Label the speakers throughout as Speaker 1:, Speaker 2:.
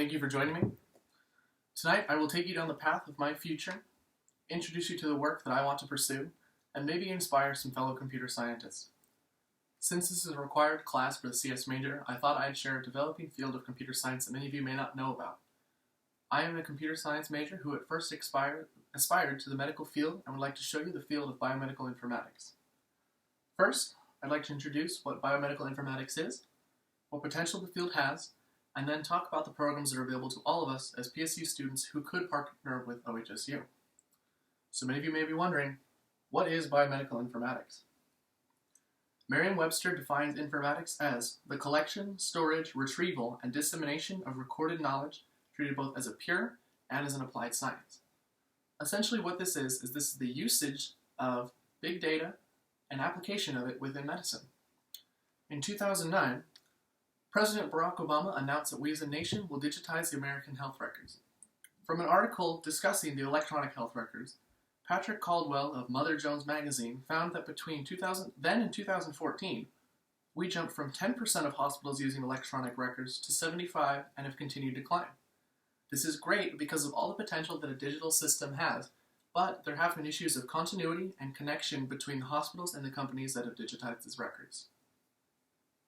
Speaker 1: Thank you for joining me. Tonight I will take you down the path of my future, introduce you to the work that I want to pursue, and maybe inspire some fellow computer scientists. Since this is a required class for the CS major, I thought I'd share a developing field of computer science that many of you may not know about. I am a computer science major who at first aspired to the medical field and would like to show you the field of biomedical informatics. First, I'd like to introduce what biomedical informatics is, what potential the field has, and then talk about the programs that are available to all of us as PSU students who could partner with OHSU. So many of you may be wondering, what is biomedical informatics? Merriam-Webster defines informatics as the collection, storage, retrieval, and dissemination of recorded knowledge treated both as a pure and as an applied science. Essentially what this is the usage of big data and application of it within medicine. In 2009, President Barack Obama announced that we as a nation will digitize the American health records. From an article discussing the electronic health records, Patrick Caldwell of Mother Jones magazine found that between 2010 and 2014, we jumped from 10% of hospitals using electronic records to 75% and have continued to climb. This is great because of all the potential that a digital system has, but there have been issues of continuity and connection between the hospitals and the companies that have digitized these records.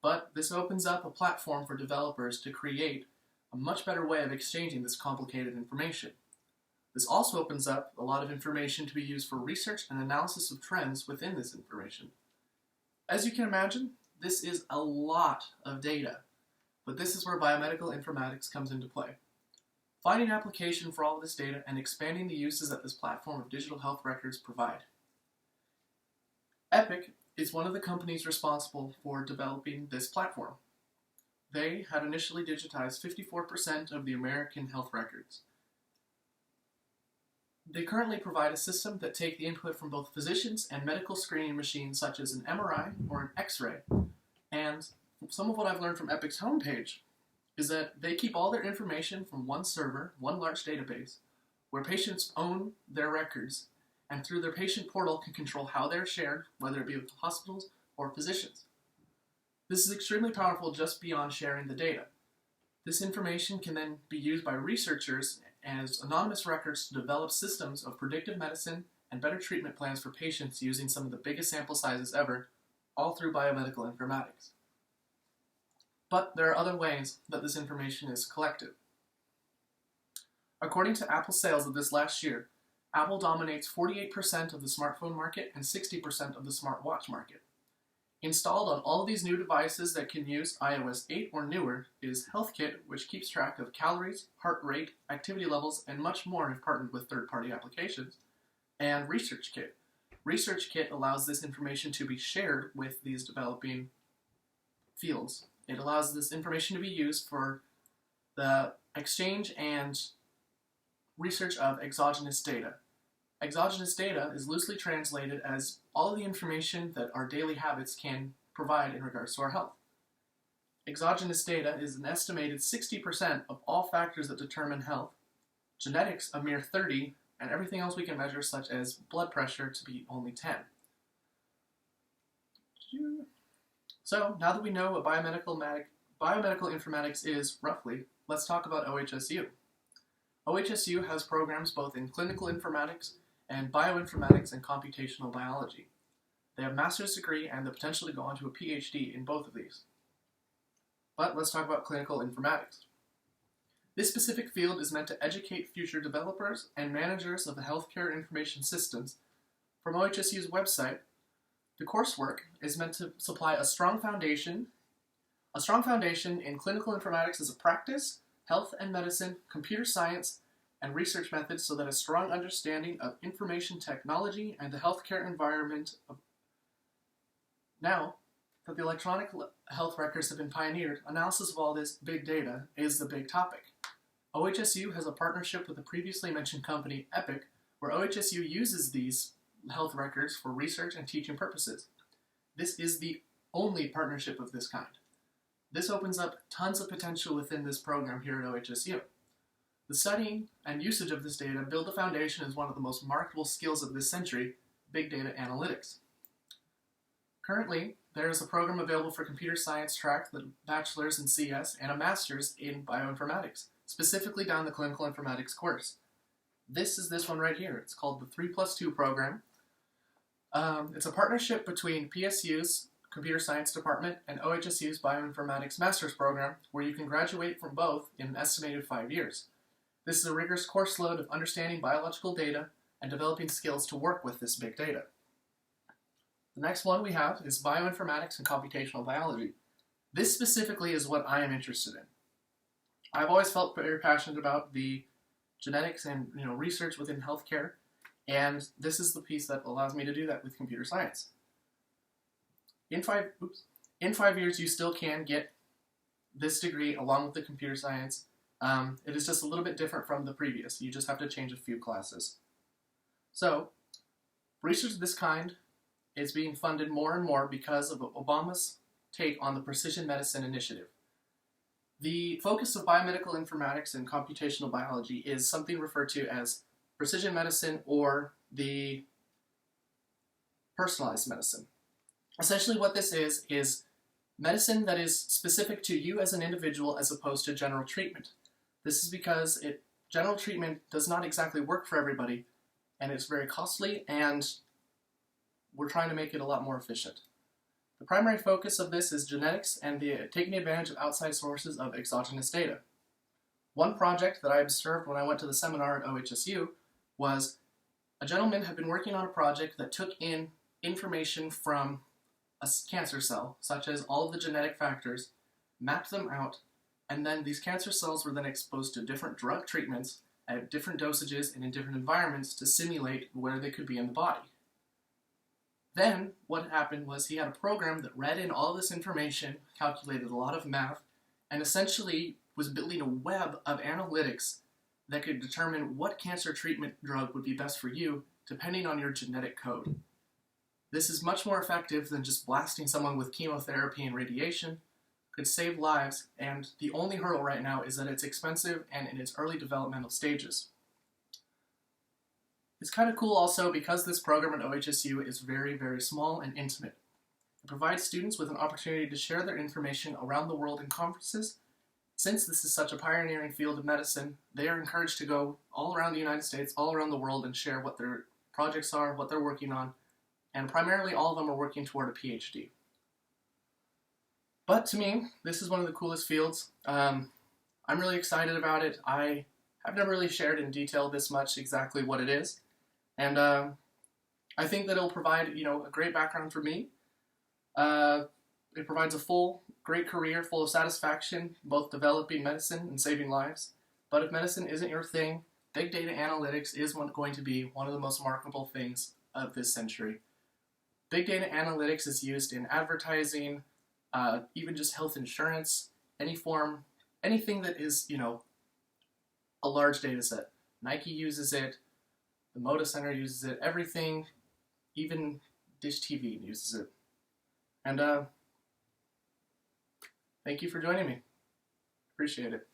Speaker 1: But this opens up a platform for developers to create a much better way of exchanging this complicated information. This also opens up a lot of information to be used for research and analysis of trends within this information. As you can imagine, this is a lot of data, but this is where biomedical informatics comes into play. Finding application for all of this data and expanding the uses that this platform of digital health records provide. Epic is one of the companies responsible for developing this platform. They had initially digitized 54% of the American health records. They currently provide a system that take the input from both physicians and medical screening machines such as an MRI or an X-ray. And some of what I've learned from Epic's homepage is that they keep all their information from one server, one large database, where patients own their records, and through their patient portal can control how they're shared, whether it be with hospitals or physicians. This is extremely powerful just beyond sharing the data. This information can then be used by researchers as anonymous records to develop systems of predictive medicine and better treatment plans for patients using some of the biggest sample sizes ever, all through biomedical informatics. But there are other ways that this information is collected. According to Apple sales of this last year, Apple dominates 48% of the smartphone market and 60% of the smartwatch market. Installed on all of these new devices that can use iOS 8 or newer is HealthKit, which keeps track of calories, heart rate, activity levels, and much more if partnered with third-party applications, and ResearchKit. ResearchKit allows this information to be shared with these developing fields. It allows this information to be used for the exchange and research of exogenous data. Exogenous data is loosely translated as all of the information that our daily habits can provide in regards to our health. Exogenous data is an estimated 60% of all factors that determine health, genetics a mere 30%, and everything else we can measure such as blood pressure to be only 10%. So now that we know what biomedical informatics is roughly, let's talk about OHSU. OHSU has programs both in clinical informatics and bioinformatics and computational biology. They have a master's degree and the potential to go on to a PhD in both of these. But let's talk about clinical informatics. This specific field is meant to educate future developers and managers of the healthcare information systems. From OHSU's website, the coursework is meant to supply a strong foundation in clinical informatics as a practice, health and medicine, computer science, and research methods so that a strong understanding of information technology and the healthcare environment now that the electronic health records have been pioneered, analysis of all this big data is the big topic. OHSU has a partnership with the previously mentioned company Epic, where OHSU uses these health records for research and teaching purposes. This is the only partnership of this kind. This opens up tons of potential within this program here at OHSU. The studying and usage of this data build the foundation as one of the most marketable skills of this century, big data analytics. Currently, there is a program available for computer science track, the bachelor's in CS, and a master's in bioinformatics, specifically down the clinical informatics course. This is this one right here. It's called the 3+2 program. It's a partnership between PSU's Computer Science Department and OHSU's Bioinformatics Master's Program, where you can graduate from both in an estimated 5 years. This is a rigorous course load of understanding biological data and developing skills to work with this big data. The next one we have is Bioinformatics and Computational Biology. This specifically is what I am interested in. I've always felt very passionate about the genetics and research within healthcare, and this is the piece that allows me to do that with computer science. In 5 years, you still can get this degree along with the computer science. It is just a little bit different from the previous. You just have to change a few classes. So, research of this kind is being funded more and more because of Obama's take on the precision medicine initiative. The focus of biomedical informatics and computational biology is something referred to as precision medicine or the personalized medicine. Essentially what this is medicine that is specific to you as an individual as opposed to general treatment. This is because general treatment does not exactly work for everybody, and it's very costly, and we're trying to make it a lot more efficient. The primary focus of this is genetics and taking advantage of outside sources of exogenous data. One project that I observed when I went to the seminar at OHSU was a gentleman had been working on a project that took in information from a cancer cell, such as all of the genetic factors, mapped them out, and then these cancer cells were then exposed to different drug treatments at different dosages and in different environments to simulate where they could be in the body. Then, what happened was he had a program that read in all this information, calculated a lot of math, and essentially was building a web of analytics that could determine what cancer treatment drug would be best for you, depending on your genetic code. This is much more effective than just blasting someone with chemotherapy and radiation, could save lives, and the only hurdle right now is that it's expensive and in its early developmental stages. It's kind of cool also because this program at OHSU is very, very small and intimate. It provides students with an opportunity to share their information around the world in conferences. Since this is such a pioneering field of medicine, they are encouraged to go all around the United States, all around the world, and share what their projects are, what they're working on, and primarily all of them are working toward a PhD. But to me, this is one of the coolest fields. I'm really excited about it. I have never really shared in detail this much exactly what it is. And I think that it'll provide, a great background for me. It provides a great career full of satisfaction, both developing medicine and saving lives. But if medicine isn't your thing, big data analytics is going to be one of the most marketable things of this century. Big data analytics is used in advertising, even just health insurance, anything that is, a large data set. Nike uses it. The Moda Center uses it, everything, even Dish TV uses it. And thank you for joining me. Appreciate it.